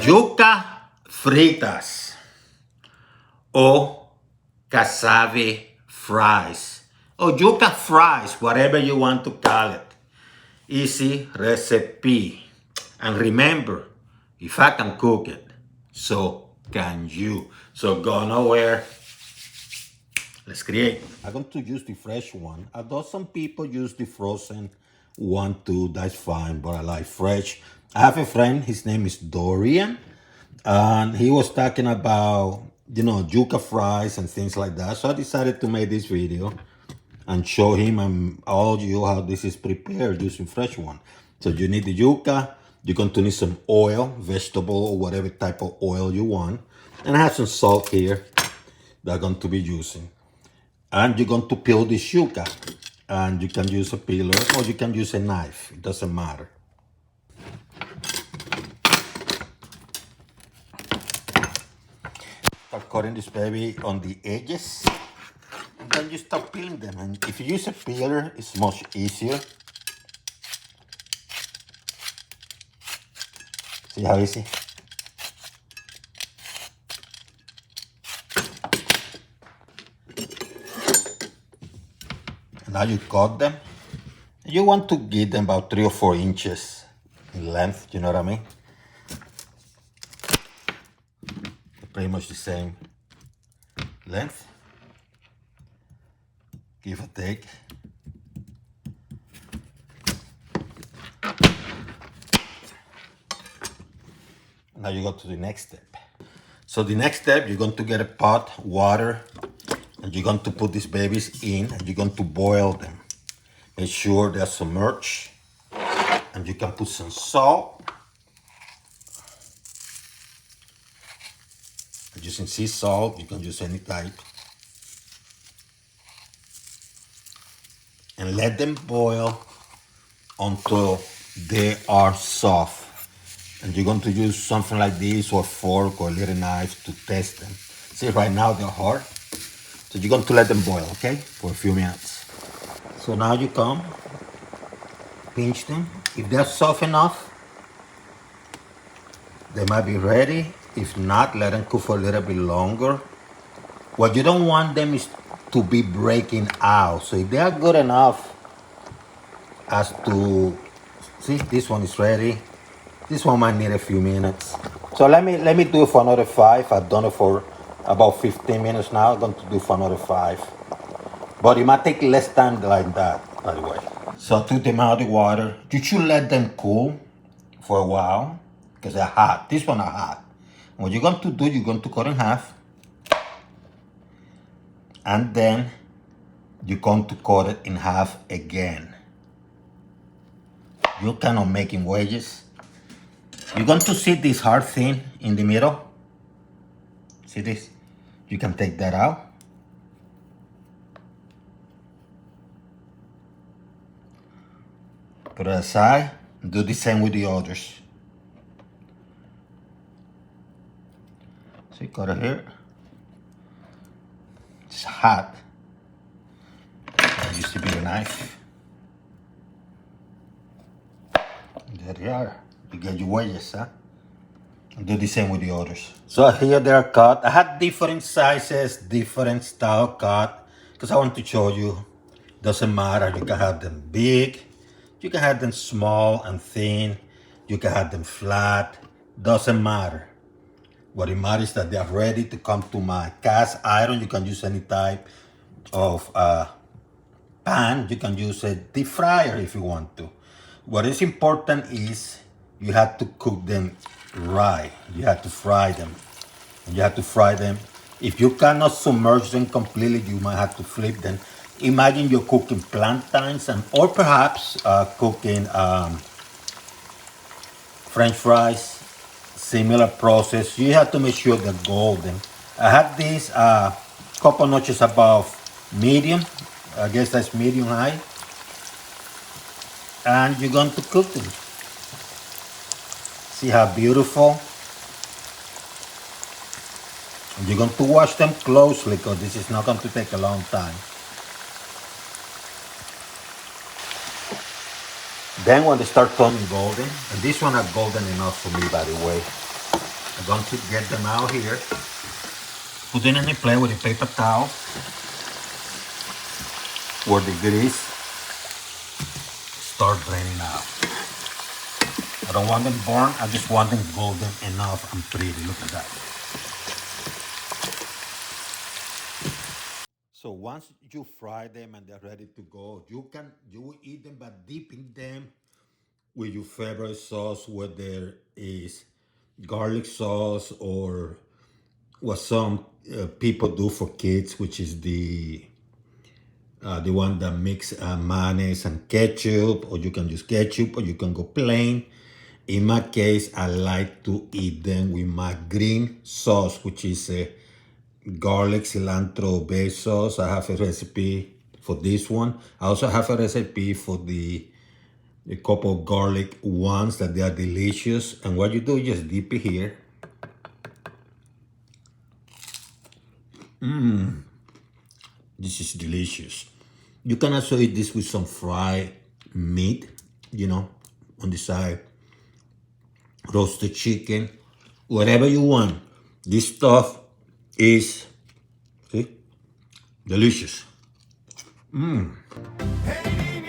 Yuca Fritas o Cassava Fries or Yuca Fries, whatever you want to call it. Easy recipe. And remember, if I can cook it, so can you. So go nowhere. Let's create. I'm going to use the fresh one. Although some people use the frozen one too, that's fine, but I like fresh. I have a friend, his name is Dorian, and he was talking about, Yuca fries and things like that. So I decided to make this video and show him and all of you how this is prepared using fresh one. So you need the yuca, you're going to need some oil, vegetable or whatever type of oil you want. And I have some salt here that I'm going to be using. And you're going to peel this yuca. And you can use a peeler or you can use a knife, it doesn't matter. Start cutting this baby on the edges. And then you start peeling them. And if you use a peeler, it's much easier. See how easy? And now you cut them. You want to give them about 3 or 4 inches in length, you know what I mean? Pretty much the same length. Give or take. Now you go to the next step. So the next step, you're going to get a pot, water, and you're going to put these babies in and you're going to boil them. Make sure they're submerged. And you can put some salt. Using sea salt, you can use any type. And let them boil until they are soft. And you're going to use something like this or a fork or a little knife to test them. See, right now they're hard. So you're going to let them boil, okay, for a few minutes. So now you come, pinch them. If they're soft enough, they might be ready. If not, let them cook for a little bit longer. What you don't want them is to be breaking out. So if they are good enough as to, see, this one is ready. This one might need a few minutes. So let me do it for another 5. I've done it for about 15 minutes now. I'm going to do it for another 5. But it might take less time like that, by the way. So I took them out of the water. You should let them cool for a while because they're hot. This one are hot. What you're going to do, you're going to cut in half. And then you're going to cut it in half again. You're kind of making wedges. You're going to see this hard thing in the middle. See this? You can take that out. Put it aside. Do the same with the others. See, cut it here. It's hot. I used to be a knife. There you are. You get your wedges, huh? And do the same with the others. So here they are cut. I had different sizes, different style cut, because I want to show you. Doesn't matter. You can have them big. You can have them small and thin. You can have them flat. Doesn't matter. What it matters is that they are ready to come to my cast iron. You can use any type of pan. You can use a deep fryer if you want to. What is important is you have to cook them right. You have to fry them. And you have to fry them. If you cannot submerge them completely, you might have to flip them. Imagine you're cooking plantains or perhaps cooking French fries. Similar process. You have to make sure they're golden. I have these couple notches above medium. I guess that's medium high. And you're going to cook them. See how beautiful? And you're going to wash them closely because this is not going to take a long time. Then when they start turning golden, and this one are golden enough for me, by the way. I'm going to get them out here. Put it in a plate with a paper towel where the grease start draining out. I don't want them burnt, I just want them golden enough and pretty. Look at that. So once you fry them and they're ready to go, you will eat them by dipping them with your favorite sauce, whether it's garlic sauce or what some people do for kids, which is the one that mix mayonnaise and ketchup, or you can use ketchup, or you can go plain. In my case, I like to eat them with my green sauce, which is a garlic cilantro based sauce. I have a recipe for this one. I also have a recipe for a couple of garlic ones that they are delicious. And what you do, you just dip it here. This is delicious. You can also eat this with some fried meat, on the side, roasted chicken, whatever you want. This stuff is, see, delicious. Hey.